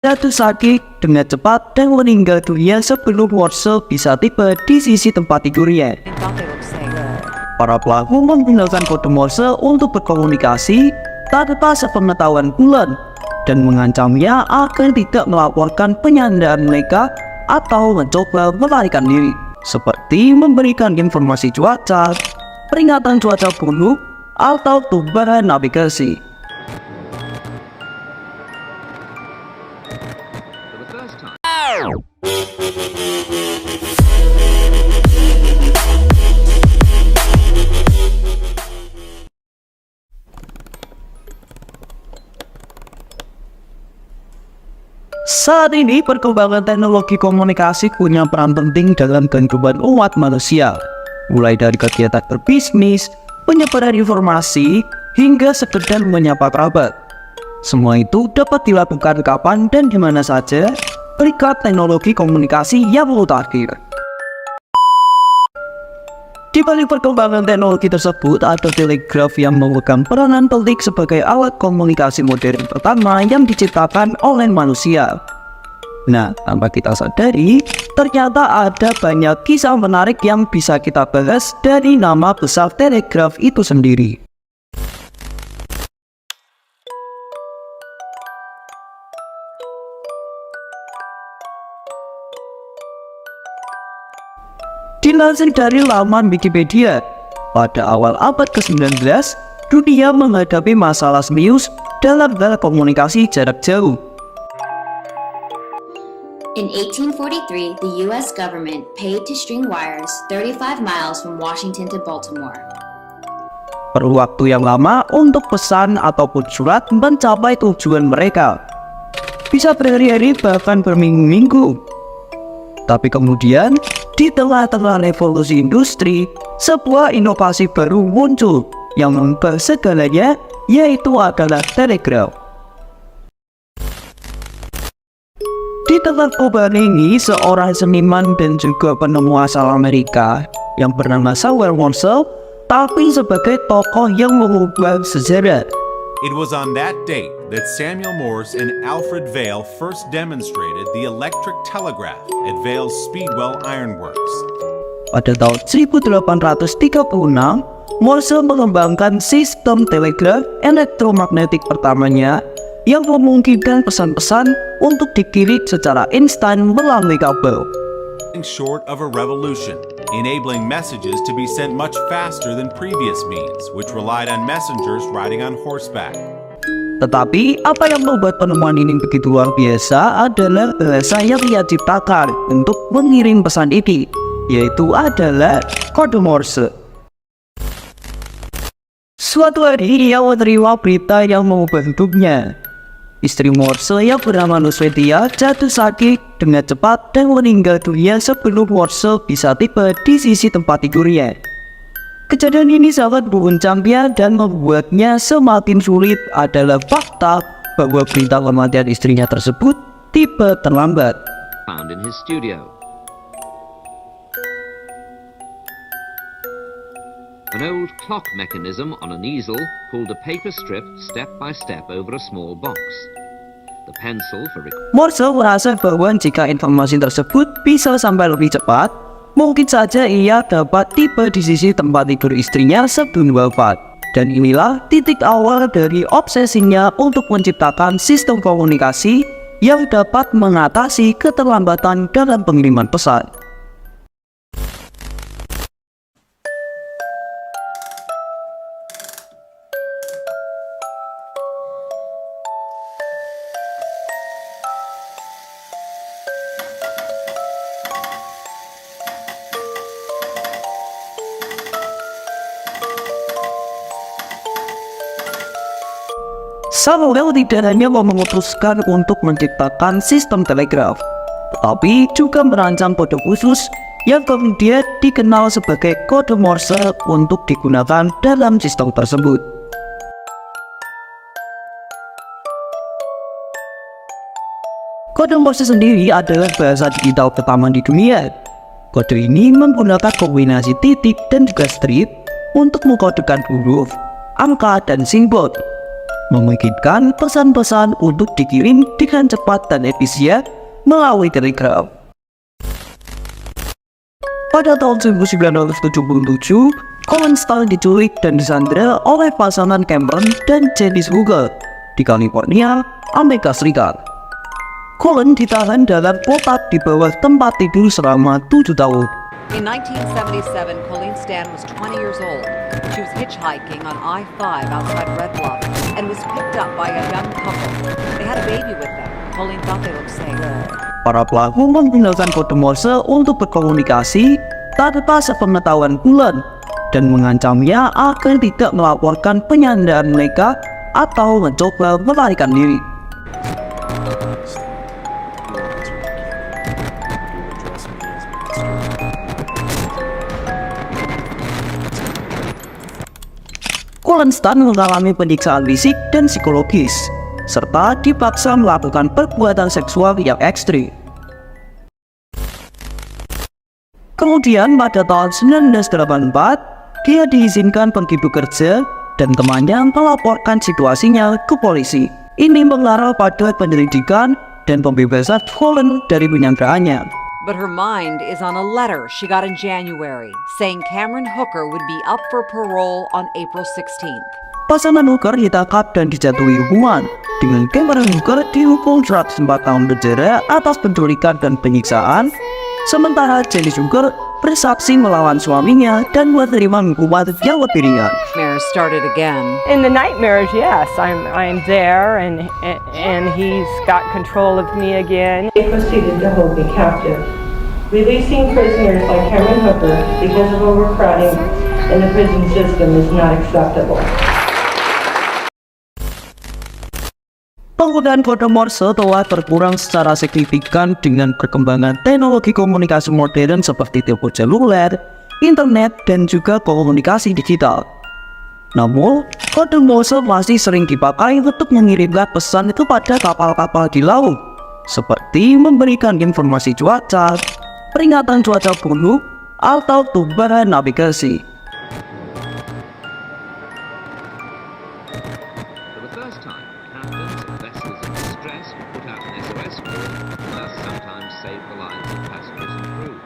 jatuh sakit dengan cepat dan meninggal dunia sebelum Morse bisa tiba di sisi tempat tidurnya. Para pelaku menggunakan kode Morse untuk berkomunikasi tanpa sepengetahuan Cullen dan mengancamnya agar tidak melaporkan penyanderaan mereka atau mencoba melarikan diri, seperti memberikan informasi cuaca, peringatan cuaca buruk, atau tumbahan navigasi. Saat ini perkembangan teknologi komunikasi punya peran penting dalam kehidupan umat manusia, mulai dari kegiatan berbisnis, penyebaran informasi, hingga sekedar menyapa kerabat. Semua itu dapat dilakukan kapan dan di mana saja berkat teknologi komunikasi yang mutakhir. Di balik perkembangan teknologi tersebut ada telegraf yang memegang peranan penting sebagai alat komunikasi modern pertama yang diciptakan oleh manusia. Nah, tanpa kita sadari, ternyata ada banyak kisah menarik yang bisa kita bahas dari nama besar telegraf itu sendiri. Dilansir dari laman Wikipedia, pada awal abad ke-19, dunia menghadapi masalah serius dalam hal komunikasi jarak jauh. In 1843, the U.S. government paid to string wires 35 miles from Washington to Baltimore. Perlu waktu yang lama untuk pesan ataupun surat mencapai tujuan mereka. Bisa berhari-hari bahkan berminggu-minggu. Tapi kemudian, di tengah-tengah revolusi industri, sebuah inovasi baru muncul yang mengubah segalanya, yaitu adalah telegraf. Di tengah perubahan ini, seorang seniman dan juga penemu asal Amerika yang bernama Samuel Morse tampil sebagai tokoh yang mengubah sejarah. It was on that date that Samuel Morse and Alfred Vail first demonstrated the electric telegraph at Vail's Speedwell Iron Works. Pada tahun 1836, Morse mengembangkan sistem telegraf elektromagnetik pertamanya yang memungkinkan pesan-pesan untuk dikirim secara instan melalui kabel. Short of a revolution, enabling messages to be sent much faster than previous means, which relied on messengers riding on horseback. Tetapi apa yang membuat penemuan ini begitu luar biasa adalah bahasa yang ia ciptakan untuk mengirim pesan ini, yaitu adalah kode Morse. Suatu hari ia menerima berita yang mengubah hidupnya. Istri Morse yang bernama Nuswetia jatuh sakit dengan cepat dan meninggal dunia sebelum Morse bisa tiba di sisi tempat tidurnya. Kejadian ini sangat mengguncangnya dan membuatnya semakin sulit adalah fakta bahwa berita kematian istrinya tersebut tiba terlambat. Found in his studio. An old clock mechanism on an easel pulled a paper strip step by step over a small box. The pencil for Morse merasa bahwa jika informasi tersebut bisa sampai lebih cepat, mungkin saja ia dapat tiba di sisi tempat tidur istrinya sebelum wafat. Dan inilah titik awal dari obsesinya untuk menciptakan sistem komunikasi yang dapat mengatasi keterlambatan dalam pengiriman pesan. Samuel tidak hanya memutuskan untuk menciptakan sistem telegraf, tetapi juga merancang kode khusus yang kemudian dikenal sebagai kode Morse untuk digunakan dalam sistem tersebut. Kode Morse sendiri adalah bahasa digital pertama di dunia. Kode ini menggunakan kombinasi titik dan juga strip untuk mengkodekan huruf, angka, dan simbol. memungkinkan pesan-pesan untuk dikirim dengan cepat dan efisien melalui telegram. Pada tahun 1977, Colin Starr diculik dan disandra oleh pasangan Cameron dan Janice Hooker di California, Amerika Serikat. Colin ditahan dalam kotak di bawah tempat tidur selama 7 tahun. In 1977, Colleen Stan was 20 years old. She was hitchhiking on I-5 outside Red Bluff and was picked up by a young couple. They had a baby with them. Colleen thought they looked safe. Para pelaku menggunakan kode Morse untuk berkomunikasi tanpa sepengetahuan Colin dan mengancamnya agar tidak melaporkan penyanderaan mereka atau mencoba melarikan diri. Colin Starr mengalami penyiksaan fisik dan psikologis, serta dipaksa melakukan perbuatan seksual yang ekstrim. Kemudian pada tahun 1984, dia diizinkan pergi bekerja dan temannya melaporkan situasinya ke polisi. Ini mengarah pada penyelidikan dan pembebasan Colin dari penyanderaannya. But her mind is on a letter she got in January saying Cameron Hooker would be up for parole on April 16th. Pasangan Hooker ditangkap dan dijatuhi hukuman, dengan Cameron Hooker dihukum 104 tahun penjara atas penculikan dan penyiksaan, sementara Janice Hooker bersaksi melawan suaminya dan menerima hukuman yang lebih ringan. Nightmares started again. In the nightmares, yes, I'm there, and he's got control of me again. They proceeded to hold me captive. Releasing prisoners like Cameron Hooker because of overcrowding in the prison system is not acceptable. Penggunaan kode Morse telah berkurang secara signifikan dengan perkembangan teknologi komunikasi modern seperti telepon seluler, internet, dan juga komunikasi digital. Namun, kode Morse masih sering dipakai untuk mengirimkan pesan kepada kapal-kapal di laut, seperti memberikan informasi cuaca, peringatan cuaca buruk, atau tumbuhan navigasi. For the first time, captains of vessels in distress put out an SOS call and thus sometimes saved the lives of passengers and crew.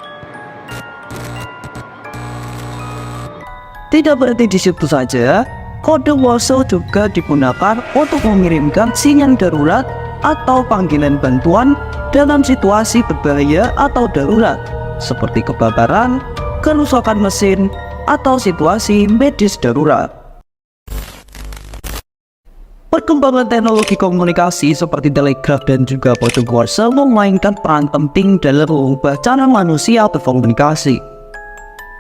Tidak berhenti di situ saja, kode Morse juga digunakan untuk mengirimkan sinyal darurat atau panggilan bantuan dalam situasi berbahaya atau darurat, seperti kebakaran, kerusakan mesin, atau situasi medis darurat. Perkembangan teknologi komunikasi seperti telegraf dan juga kode Morse memainkan peran penting dalam mengubah cara manusia berkomunikasi.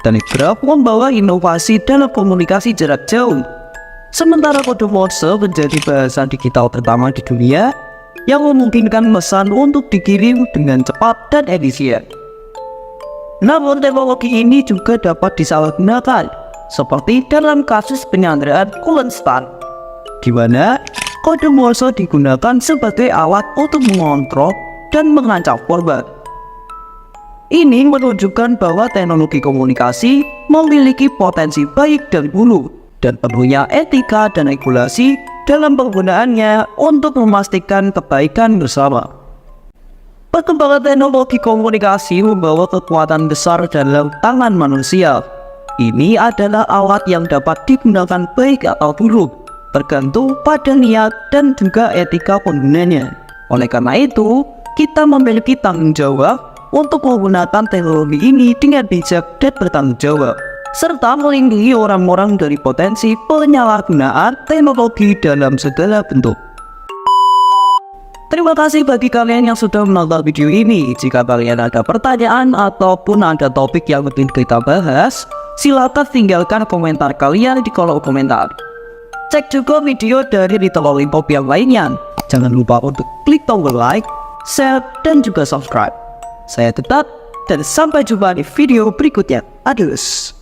Telegraf membawa inovasi dalam komunikasi jarak jauh, sementara kode Morse menjadi bahasa digital pertama di dunia yang memungkinkan pesan untuk dikirim dengan cepat dan efisien. Namun teknologi ini juga dapat disalahgunakan, seperti dalam kasus penyanderaan Colin Starr, di mana kode Morse digunakan sebagai alat untuk mengontrol dan mengancam korban. Ini menunjukkan bahwa teknologi komunikasi memiliki potensi baik dan buruk, dan perlunya etika dan regulasi dalam penggunaannya untuk memastikan kebaikan bersama. Perkembangan teknologi komunikasi membawa kekuatan besar dalam tangan manusia. Ini adalah alat yang dapat digunakan baik atau buruk, tergantung pada niat dan juga etika penggunanya. Oleh karena itu, kita memiliki tanggung jawab untuk menggunakan teknologi ini dengan bijak dan bertanggung jawab, serta melindungi orang-orang dari potensi penyalahgunaan teknologi dalam segala bentuk. Terima kasih bagi kalian yang sudah menonton video ini. Jika kalian ada pertanyaan ataupun ada topik yang ingin kita bahas, silakan tinggalkan komentar kalian di kolom komentar. Cek juga video dari Little Lollipop yang lainnya. Jangan lupa untuk klik tombol like, share, dan juga subscribe. Saya Tetap, dan sampai jumpa di video berikutnya. Adios.